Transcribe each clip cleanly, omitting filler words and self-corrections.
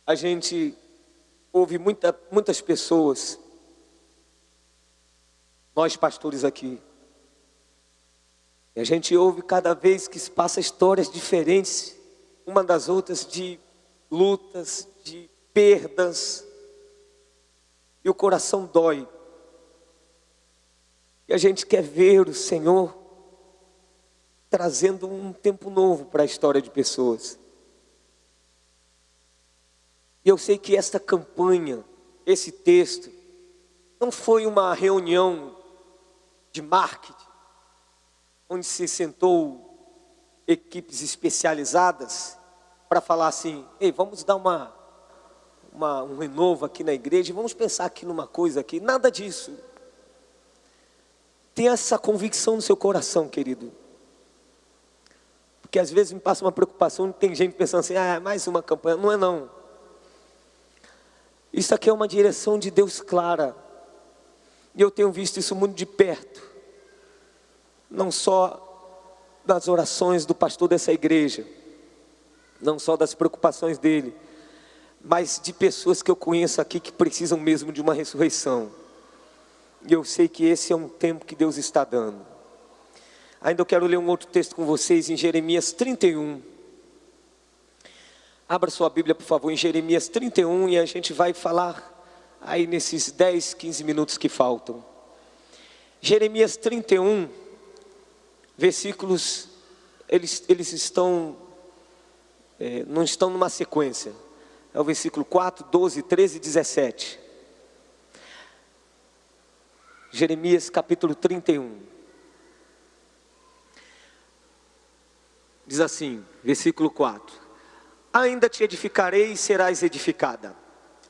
A gente ouve muitas pessoas, nós pastores aqui, e a gente ouve cada vez que se passa histórias diferentes, uma das outras, de lutas, de perdas, e o coração dói. E a gente quer ver o Senhor trazendo um tempo novo para a história de pessoas. E eu sei que esta campanha, esse texto, não foi uma reunião de marketing, onde se sentou equipes especializadas para falar assim: ei, vamos dar um renovo aqui na igreja, vamos pensar aqui numa coisa aqui. Nada disso. Tenha essa convicção no seu coração, querido. Porque às vezes me passa uma preocupação, tem gente pensando assim: ah, mais uma campanha. Não é não. Isso aqui é uma direção de Deus clara. E eu tenho visto isso muito de perto. Não só das orações do pastor dessa igreja, não só das preocupações dele, mas de pessoas que eu conheço aqui que precisam mesmo de uma ressurreição. E eu sei que esse é um tempo que Deus está dando. Ainda eu quero ler um outro texto com vocês em Jeremias 31. Abra sua Bíblia, por favor, em Jeremias 31, e a gente vai falar aí nesses 10, 15 minutos que faltam. Jeremias 31, versículos, eles estão, não estão numa sequência. É o versículo 4, 12, 13 e 17. Jeremias capítulo 31. Diz assim, versículo 4. Ainda te edificarei e serás edificada,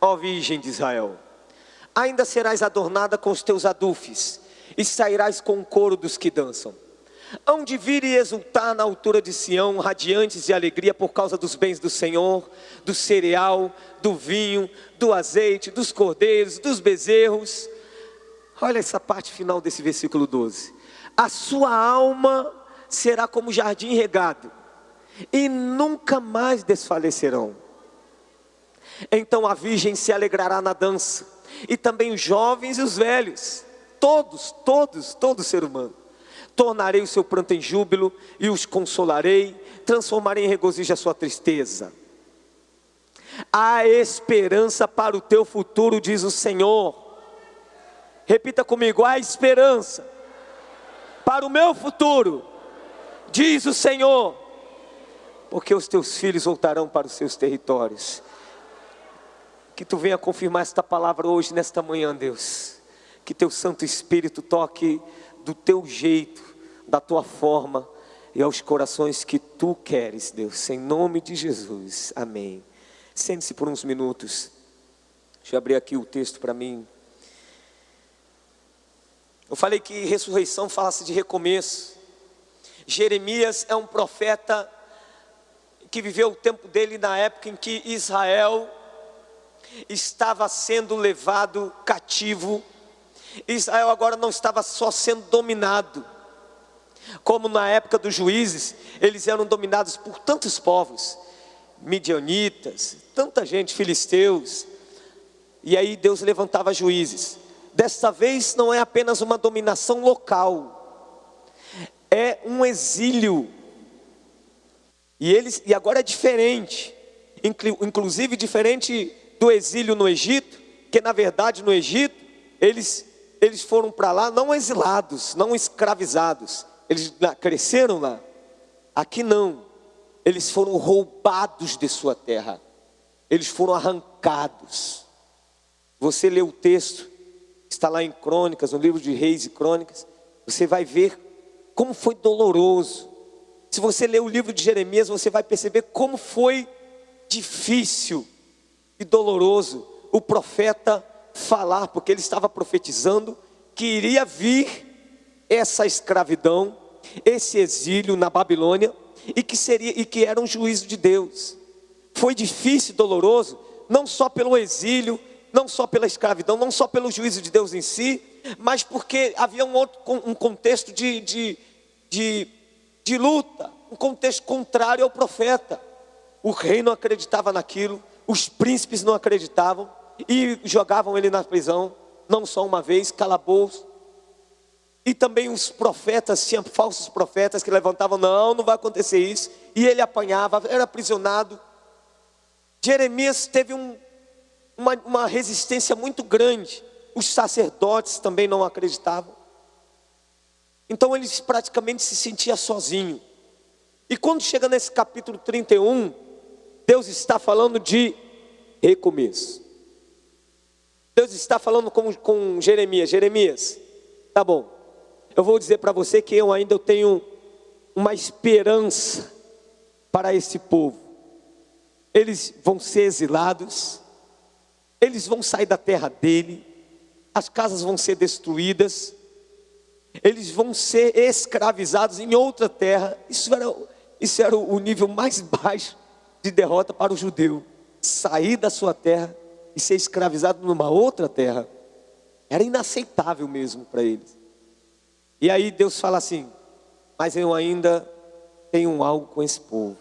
ó Virgem de Israel. Ainda serás adornada com os teus adufes, e sairás com o coro dos que dançam. Hão de vir e exultar na altura de Sião, radiantes de alegria por causa dos bens do Senhor, do cereal, do vinho, do azeite, dos cordeiros, dos bezerros. Olha essa parte final desse versículo 12. A sua alma será como jardim regado, e nunca mais desfalecerão. Então a virgem se alegrará na dança, e também os jovens e os velhos, todo ser humano. Tornarei o seu pranto em júbilo, e os consolarei, transformarei em regozijo a sua tristeza. Há esperança para o teu futuro, diz o Senhor. Repita comigo: há esperança para o meu futuro, diz o Senhor. Porque os teus filhos voltarão para os seus territórios. Que tu venha confirmar esta palavra hoje, nesta manhã, Deus. Que teu Santo Espírito toque do teu jeito, da tua forma, e aos corações que tu queres, Deus, em nome de Jesus, amém. Sente-se por uns minutos. Deixa eu abrir aqui o texto para mim. Eu falei que ressurreição fala-se de recomeço. Jeremias é um profeta que viveu o tempo dele na época em que Israel estava sendo levado cativo. Israel agora não estava só sendo dominado, como na época dos juízes, eles eram dominados por tantos povos, midianitas, tanta gente, filisteus, e aí Deus levantava juízes. Desta vez não é apenas uma dominação local, é um exílio. E agora é diferente, inclusive diferente do exílio no Egito, que na verdade no Egito, eles foram para lá não exilados, não escravizados, eles cresceram lá. Aqui não, eles foram roubados de sua terra, eles foram arrancados. Você lê o texto, está lá em Crônicas, no livro de Reis e Crônicas, você vai ver como foi doloroso. Se você ler o livro de Jeremias, você vai perceber como foi difícil e doloroso o profeta falar, porque ele estava profetizando que iria vir essa escravidão, esse exílio na Babilônia, e que era um juízo de Deus. Foi difícil e doloroso, não só pelo exílio, não só pela escravidão, não só pelo juízo de Deus em si, mas porque havia um contexto de luta, um contexto contrário ao profeta. O rei não acreditava naquilo, os príncipes não acreditavam e jogavam ele na prisão, não só uma vez, calabouço. E também os profetas, tinham falsos profetas que levantavam, não vai acontecer isso. E ele apanhava, era aprisionado. Jeremias teve uma resistência muito grande. Os sacerdotes também não acreditavam. Então ele praticamente se sentia sozinho. E quando chega nesse capítulo 31, Deus está falando de recomeço. Deus está falando com Jeremias. Jeremias, tá bom. Eu vou dizer para você que eu ainda tenho uma esperança para esse povo. Eles vão ser exilados, eles vão sair da terra dele, as casas vão ser destruídas, eles vão ser escravizados em outra terra. Isso era o nível mais baixo de derrota para o judeu. Sair da sua terra e ser escravizado numa outra terra era inaceitável mesmo para eles. E aí Deus fala assim: mas eu ainda tenho algo com esse povo,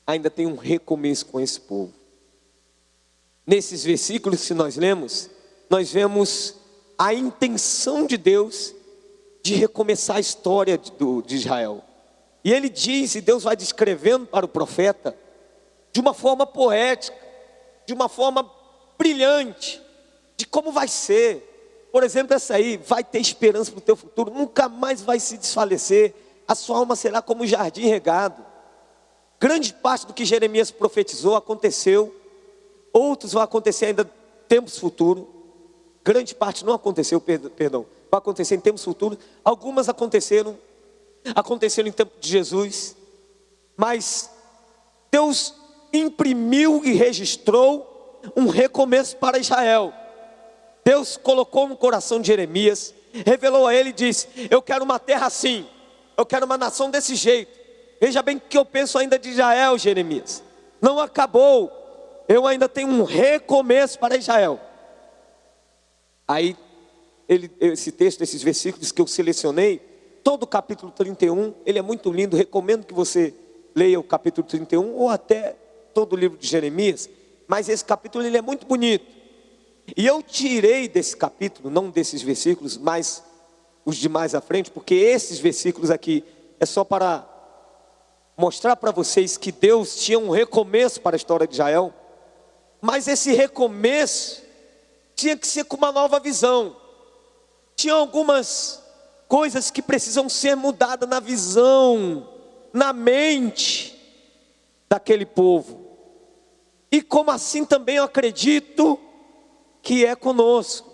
ainda tenho um recomeço com esse povo. Nesses versículos que nós lemos, nós vemos a intenção de Deus de recomeçar a história de Israel. E ele diz, e Deus vai descrevendo para o profeta, de uma forma poética, de uma forma brilhante, de como vai ser. Por exemplo, essa aí, vai ter esperança para o teu futuro, nunca mais vai se desfalecer, a sua alma será como um jardim regado. Grande parte do que Jeremias profetizou aconteceu, outros vão acontecer ainda em tempos futuros, grande parte não aconteceu, perdão, vai acontecer em tempos futuros, algumas aconteceram em tempo de Jesus, mas Deus imprimiu e registrou um recomeço para Israel. Deus colocou no coração de Jeremias, revelou a ele e disse: eu quero uma terra assim, eu quero uma nação desse jeito. Veja bem o que eu penso ainda de Israel, Jeremias. Não acabou, eu ainda tenho um recomeço para Israel. Aí, esse texto, esses versículos que eu selecionei, todo o capítulo 31, ele é muito lindo. Recomendo que você leia o capítulo 31 ou até todo o livro de Jeremias. Mas esse capítulo ele é muito bonito. E eu tirei desse capítulo, não desses versículos, mas os de mais à frente, porque esses versículos aqui é só para mostrar para vocês que Deus tinha um recomeço para a história de Israel. Mas esse recomeço tinha que ser com uma nova visão. Tinha algumas coisas que precisam ser mudadas na visão, na mente daquele povo. E como assim também eu acredito que é conosco.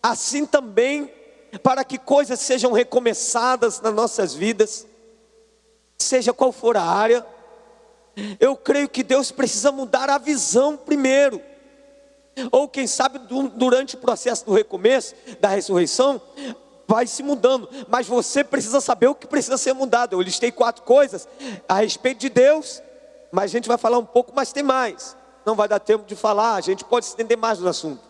Assim também, para que coisas sejam recomeçadas nas nossas vidas, seja qual for a área, eu creio que Deus precisa mudar a visão primeiro. Ou quem sabe durante o processo do recomeço, da ressurreição, vai se mudando. Mas você precisa saber o que precisa ser mudado. Eu listei 4 coisas a respeito de Deus, mas a gente vai falar um pouco, mas tem mais. Não vai dar tempo de falar, a gente pode estender mais no assunto.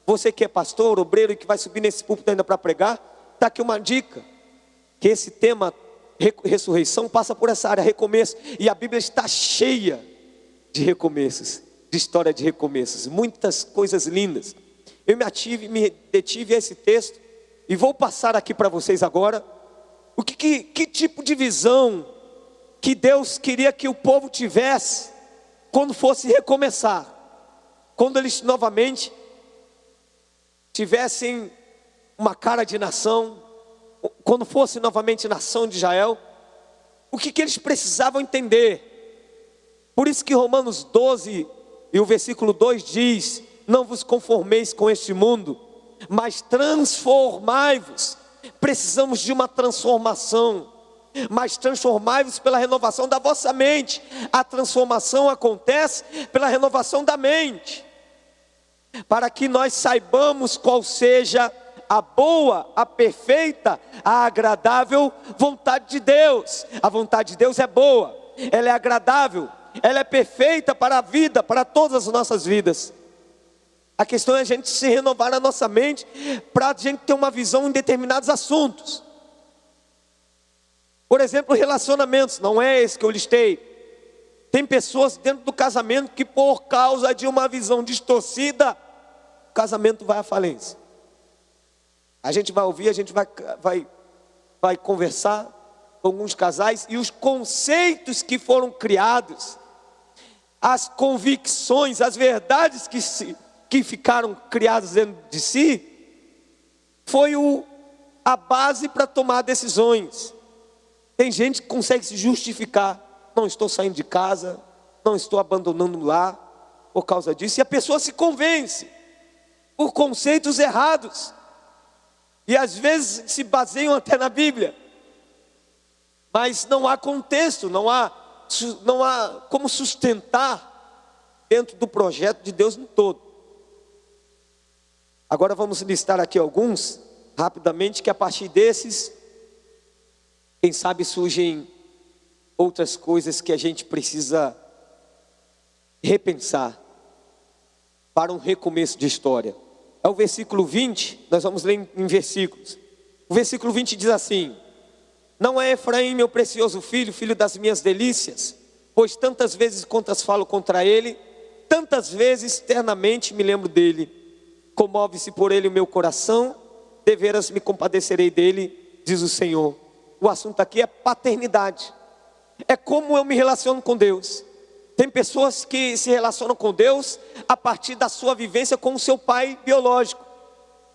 Você que é pastor, obreiro e que vai subir nesse púlpito ainda para pregar, está aqui uma dica, que esse tema ressurreição passa por essa área, recomeço. E a Bíblia está cheia de recomeços, de história de recomeços, muitas coisas lindas. Eu me detive a esse texto e vou passar aqui para vocês agora que tipo de visão que Deus queria que o povo tivesse quando fosse recomeçar, quando eles novamente tivessem uma cara de nação, quando fosse novamente nação de Israel, o que eles precisavam entender. Por isso que Romanos 12 e o versículo 2 diz: não vos conformeis com este mundo, mas transformai-vos. Precisamos de uma transformação, mas transformai-vos pela renovação da vossa mente. A transformação acontece pela renovação da mente, para que nós saibamos qual seja a boa, a perfeita, a agradável vontade de Deus. A vontade de Deus é boa, ela é agradável, ela é perfeita para a vida, para todas as nossas vidas. A questão é a gente se renovar a nossa mente, para a gente ter uma visão em determinados assuntos. Por exemplo, relacionamentos, não é esse que eu listei. Tem pessoas dentro do casamento que por causa de uma visão distorcida, o casamento vai à falência. A gente vai ouvir, a gente vai conversar com alguns casais, e os conceitos que foram criados, as convicções, as verdades que ficaram criadas dentro de si, foi a base para tomar decisões. Tem gente que consegue se justificar: não estou saindo de casa, não estou abandonando lá por causa disso, e a pessoa se convence por conceitos errados, e às vezes se baseiam até na Bíblia, mas não há contexto, não há como sustentar dentro do projeto de Deus no todo. Agora vamos listar aqui alguns, rapidamente, que a partir desses, quem sabe surgem outras coisas que a gente precisa repensar para um recomeço de história. É o versículo 20, nós vamos ler em versículos. O versículo 20 diz assim: não é Efraim meu precioso filho, filho das minhas delícias? Pois tantas vezes quantas falo contra ele, tantas vezes eternamente me lembro dele. Comove-se por ele o meu coração, deveras me compadecerei dele, diz o Senhor. O assunto aqui é paternidade. É como eu me relaciono com Deus. Tem pessoas que se relacionam com Deus a partir da sua vivência com o seu pai biológico.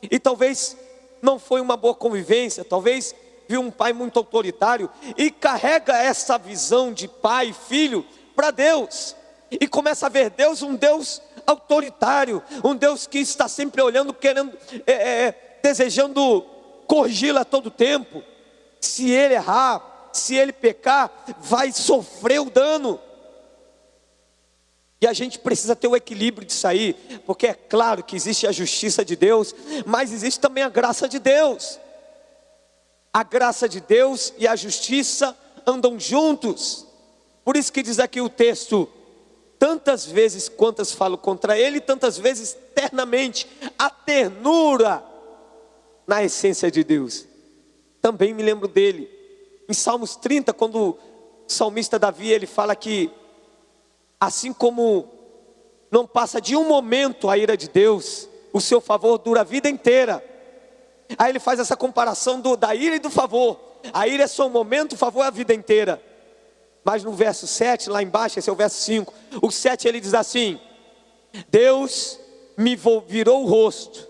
E talvez não foi uma boa convivência, talvez viu um pai muito autoritário e carrega essa visão de pai e filho para Deus. E começa a ver Deus um Deus autoritário, um Deus que está sempre olhando, querendo, desejando corrigi-lo a todo tempo. Se ele errar, se ele pecar, vai sofrer o dano. E a gente precisa ter o equilíbrio disso aí, porque é claro que existe a justiça de Deus, mas existe também a graça de Deus. A graça de Deus e a justiça andam juntos. Por isso que diz aqui o texto: tantas vezes quantas falo contra ele, tantas vezes eternamente. A ternura na essência de Deus. Também me lembro dele. Em Salmos 30, quando o salmista Davi, ele fala que assim como não passa de um momento a ira de Deus, o seu favor dura a vida inteira. Aí ele faz essa comparação da ira e do favor. A ira é só um momento, o favor é a vida inteira. Mas no verso 7, lá embaixo, esse é o verso 5. O 7 ele diz assim: Deus me virou o rosto,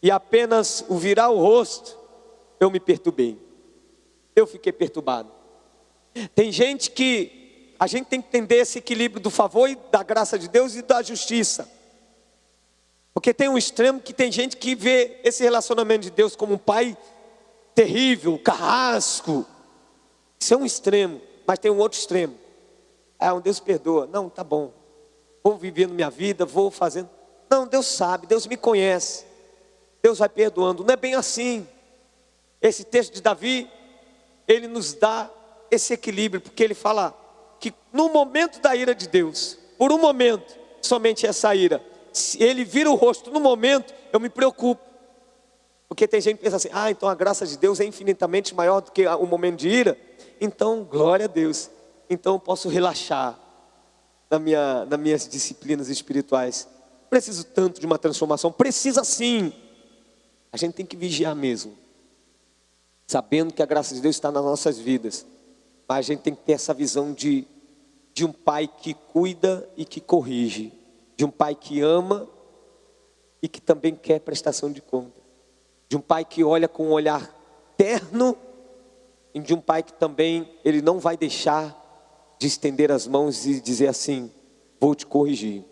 e apenas o virar o rosto, eu me perturbei. Eu fiquei perturbado. Tem gente que, a gente tem que entender esse equilíbrio do favor e da graça de Deus e da justiça. Porque tem um extremo que tem gente que vê esse relacionamento de Deus como um pai terrível, carrasco. Isso é um extremo, mas tem um outro extremo. Um Deus perdoa. Não, tá bom. Vou vivendo minha vida, vou fazendo. Não, Deus sabe, Deus me conhece. Deus vai perdoando. Não é bem assim. Esse texto de Davi, ele nos dá esse equilíbrio, porque ele fala que no momento da ira de Deus, por um momento, somente essa ira, se ele vira o rosto no momento, eu me preocupo. Porque tem gente que pensa assim: então a graça de Deus é infinitamente maior do que o momento de ira. Então, glória a Deus. Então eu posso relaxar nas minhas disciplinas espirituais. Preciso tanto de uma transformação. Precisa sim. A gente tem que vigiar mesmo, sabendo que a graça de Deus está nas nossas vidas. Mas a gente tem que ter essa visão de um pai que cuida e que corrige. De um pai que ama e que também quer prestação de contas. De um pai que olha com um olhar terno. E de um pai que também, ele não vai deixar de estender as mãos e dizer assim: vou te corrigir.